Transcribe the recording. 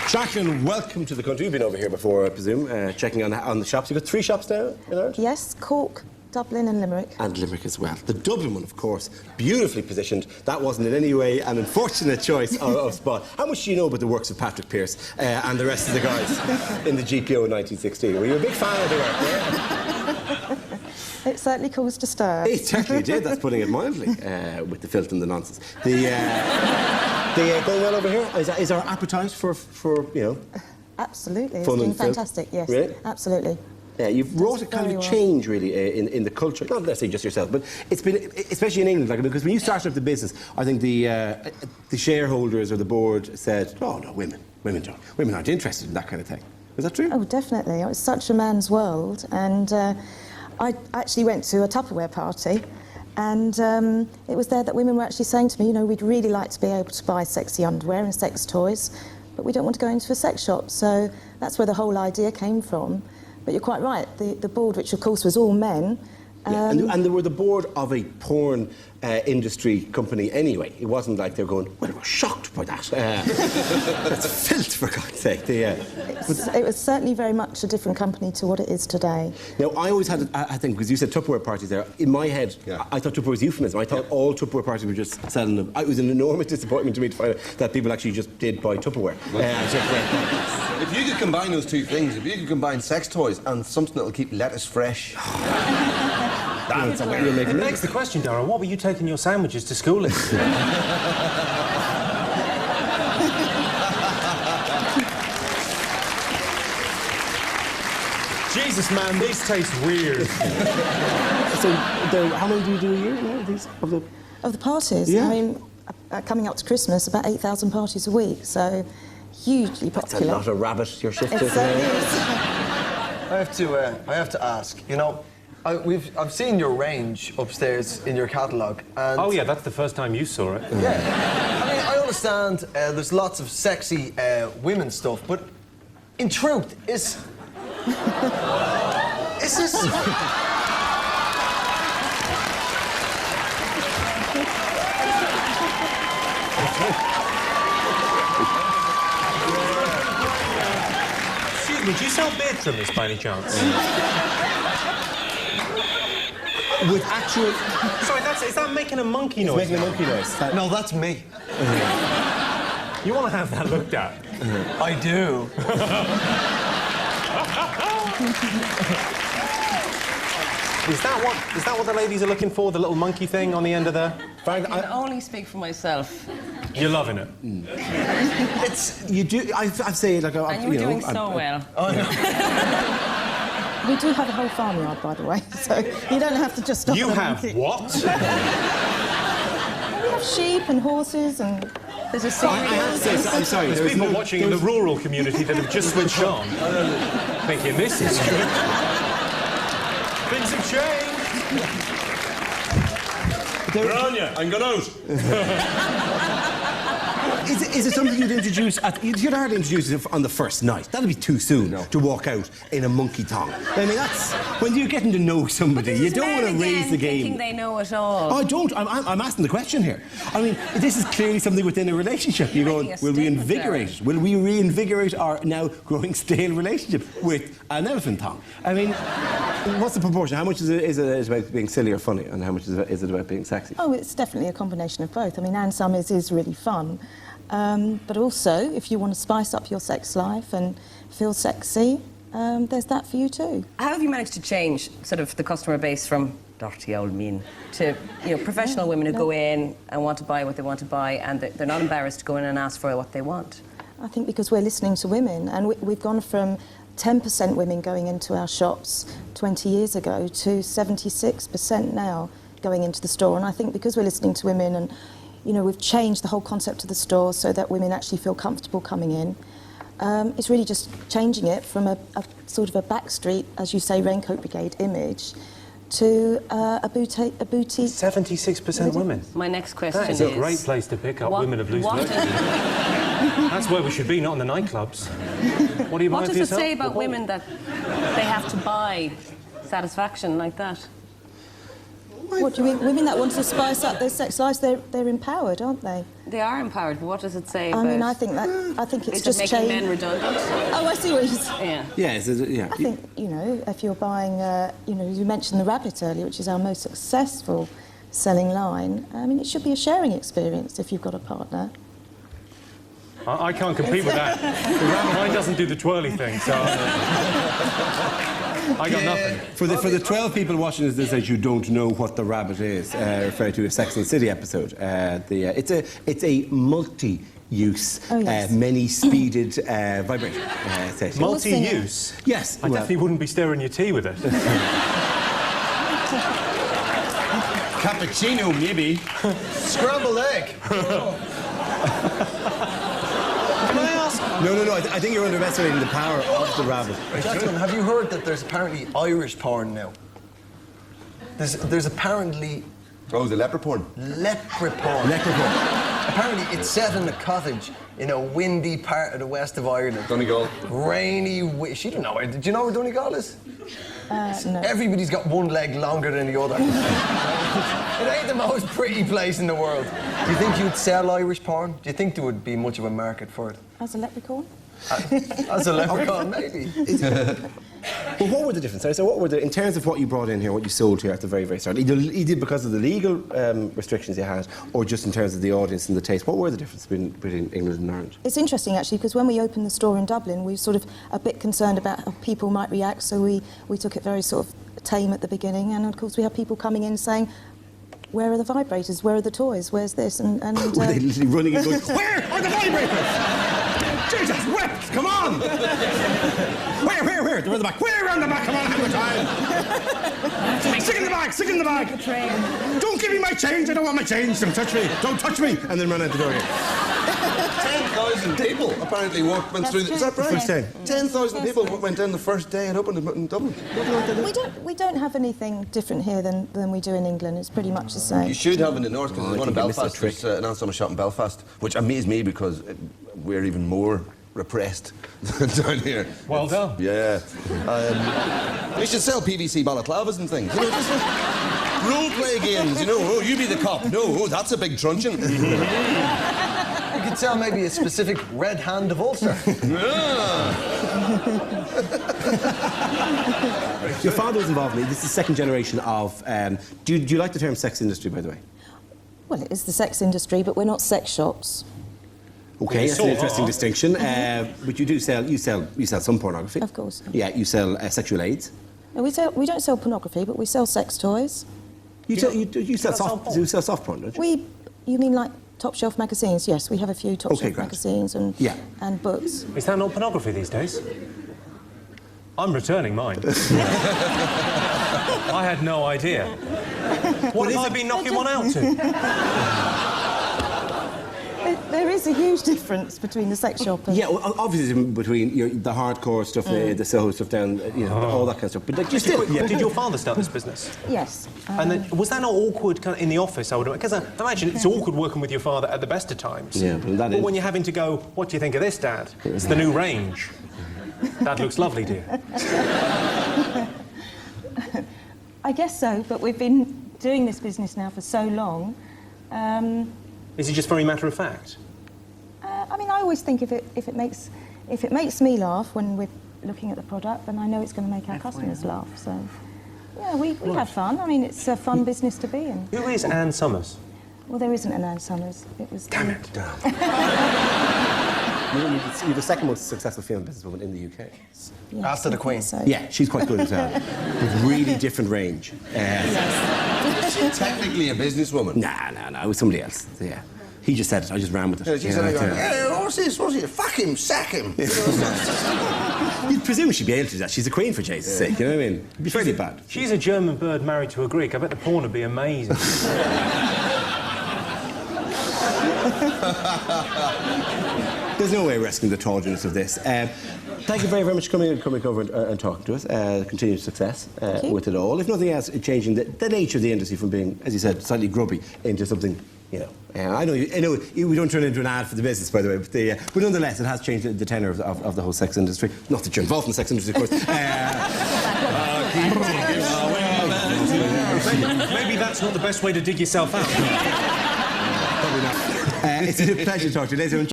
Jacqueline, welcome to the country. You've been over here before, I presume, checking on the shops. You've got 3 shops now in Ireland? Yes, Cork, Dublin and Limerick. And Limerick as well. The Dublin one, of course, beautifully positioned. That wasn't in any way an unfortunate choice of spot. How much do you know about the works of Patrick Pearse and the rest of the guys in the GPO in 1916? Were you a big fan of the work? Yeah? It certainly caused a stir. It certainly did, that's putting it mildly, with the filth and the nonsense. Going well over here? Is our appetite for you know... Absolutely, it's fun been and filth? fantastic, yes. Really? Absolutely. Yeah, you've wrought a kind of change, really, in the culture. Not necessarily just yourself, but it's been, especially in England, like, because when you started up the business, I think the shareholders or the board said, oh, no, women aren't interested in that kind of thing. Is that true? Oh, definitely. It was such a man's world, and I actually went to a Tupperware party, and it was there that women were actually saying to me, you know, we'd really like to be able to buy sexy underwear and sex toys, but we don't want to go into a sex shop. So that's where the whole idea came from. But you're quite right, the board, which of course was all men... Yeah, and they were the board of a porn industry company anyway. It wasn't like they were going, well, we're shocked by that. That's filth, for God's sake. It was certainly very much a different company to what it is today. Now, I always had, I think, because you said Tupperware parties there, in my head, I thought Tupperware was euphemism. I thought all Tupperware parties were just selling them. It was an enormous disappointment to me to find out that people actually just did buy Tupperware. If you could combine those two things, if you could combine sex toys and something that'll keep lettuce fresh... That's a way you'll make It begs the question, Dara, what were you taking your sandwiches to school in? Jesus, man, these taste weird. So, how many do you do a year now, these, of the parties? Yeah. I mean, coming up to Christmas, about 8,000 parties a week, so hugely popular. That's a lot of rabbit you're shifting. It certainly is. I have to ask, you know, I've seen your range upstairs in your catalogue, and... Oh, yeah, that's the first time you saw it. Yeah. I mean, I understand there's lots of sexy women's stuff, but in truth, is this... Excuse me, do you sell beard trimmers by any chance? With actual... Sorry, is that making a monkey noise? It's making a monkey noise. No, that's me. You want to have that looked at? I do. Is that what the ladies are looking for? The little monkey thing on the end of the... I can only speak for myself. You're loving it. It's... You do... I'd say, like... And you're doing so well. Oh, no. We do have a whole farmyard, by the way, so you don't have to just stop. You have what? We have sheep and horses and... There's a I have to say, I'm sorry. There's people watching in the rural community that have just switched on, thinking, this is good. Things have changed. Grania, I'm going out. Is it something you'd introduce... You'd hardly introduce it on the first night. That'd be too soon to walk out in a monkey thong. I mean, that's... When you're getting to know somebody, you don't want to raise the game. Thinking they know it all. Oh, I don't. I'm asking the question here. I mean, this is clearly something within a relationship. You're going, will we invigorate it? Will we reinvigorate our now growing stale relationship with an elephant thong? I mean, what's the proportion? How much is it about being silly or funny, and how much is it about being sexy? Oh, it's definitely a combination of both. I mean, Anne Summers is really fun. But also, if you want to spice up your sex life and feel sexy, there's that for you too. How have you managed to change sort of the customer base from dirty old mean to, you know, professional women who go in and want to buy what they want to buy, and they're not embarrassed to go in and ask for what they want? I think because we're listening to women, and we've gone from 10% women going into our shops 20 years ago to 76% now going into the store. And I think because we're listening to women, and you know, we've changed the whole concept of the store so that women actually feel comfortable coming in. It's really just changing it from a sort of a backstreet, as you say, Raincoat Brigade image, to a boutique. 76% women. My next question is... That is a great place to pick up women of loose virtue. That's where we should be, not in the nightclubs. What do you mind for yourself? What does it say about women that they have to buy satisfaction like that? What do you mean? Women that want to spice up their sex lives, they're empowered, aren't they? They are empowered, but what does it say about... I mean, I think it's Is just it making men redundant? Oh, I see what you're saying. Yeah. Yeah. I think, if you're buying, you mentioned the rabbit earlier, which is our most successful selling line. I mean, it should be a sharing experience if you've got a partner. I can't compete with that. Mine doesn't do the twirly thing, so... I got nothing. For the 12 people watching this that you don't know what the rabbit is, referred to a Sex and the City episode, it's a multi-use, many-speeded vibrator station. Multi-use? Yes. I definitely wouldn't be stirring your tea with it. Cappuccino, maybe. Scrambled egg. Can I ask? No. I think you're underestimating the power of the rabbit. Jacqueline, have you heard that there's apparently Irish porn now? There's apparently... Oh, the leper porn. Leper porn. Apparently it's set in a cottage in a windy part of the west of Ireland. Donegal. Rainy... She don't know where... Do you know where Donegal is? No. Everybody's got one leg longer than the other. It ain't the most pretty place in the world. Do you think you'd sell Irish porn? Do you think there would be much of a market for it? As a leprechaun? As a leprechaun, maybe. Well, what were the differences? So what were in terms of what you brought in here, what you sold here at the very, very start? Either because of the legal restrictions you had, or just in terms of the audience and the taste? What were the differences between England and Ireland? It's interesting, actually, because when we opened the store in Dublin, we were sort of a bit concerned about how people might react, so we took it very sort of tame at the beginning, and of course we had people coming in saying, where are the vibrators? Where are the toys? Where's this? And were they literally running and going, where are the vibrators? Jesus, whips, come on! Where? They're in the back. Where around the back? Come on, have a time. Stick in the bag. Don't give me my change. I don't want my change. Don't touch me. And then run out the door again. 10,000 people apparently went through. Is that right? 10,000 people went down the first day and opened in Dublin. We don't have anything different here than we do in England. It's pretty much the same. You should have in the north, because there's one in Belfast. There's an Anselm shop in Belfast, which amazed me because we're even more repressed down here. Well done. Yeah. We should sell PVC balaclavas and things. Just role-play games, Oh, you be the cop. No, oh, that's a big truncheon. You could sell maybe a specific red hand of Ulster. Your father was involved in it. This is the second generation of... do you like the term sex industry, by the way? Well, it is the sex industry, but we're not sex shops. Okay, that's an interesting distinction. But you sell some pornography. Of course. Yeah, you sell sexual aids. No, we don't sell pornography, but we sell sex toys. You sell soft porn, don't you? You mean like top shelf magazines? Yes, we have a few top shelf great. magazines and books. Is that not pornography these days? I'm returning mine. I had no idea. What have I been knocking one out to? There is a huge difference between the sex shop and... Yeah, well, obviously between the hardcore stuff, the Soho stuff down, all that kind of stuff. But like, Did your father start this business? Yes. And then, was that not awkward kind of in the office, I would imagine? Because I imagine it's awkward working with your father at the best of times. Yeah, but when you're having to go, what do you think of this, Dad? It's the new range. That looks lovely, dear. I guess so, but we've been doing this business now for so long. Is it just very matter of fact? I mean, I always think if it makes me laugh when we're looking at the product, then I know it's going to make our customers laugh. So, yeah, we have fun. I mean, it's a fun business to be in. Who is Anne Summers? Well, there isn't an Anne Summers. It was... Damn it. You're the second most successful female businesswoman in the UK. Yes, After the Queen. So. Yeah, she's quite good as well. With really different range. Is she technically a busineswoman? No, it was somebody else. Yeah. He just said it, I just ran with it. Yeah, she's going, what's this? Fuck him, sack him. You'd presume she'd be able to do that. She's a queen, for Jesus' sake, you know what I mean? It'd be fairly bad. She's a German bird married to a Greek. I bet the porn would be amazing. There's no way of rescuing the tawdriness of this. Thank you very, very much for coming over and talking to us. Continued success with it all. If nothing else, changing the nature of the industry from being, as you said, slightly grubby into something, I know we don't turn into an ad for the business, by the way, but nonetheless, it has changed the tenor of the whole sex industry. Not that you're involved in the sex industry, of course. Maybe that's not the best way to dig yourself out. Probably not. It's a pleasure to talk to you. Ladies and gentlemen,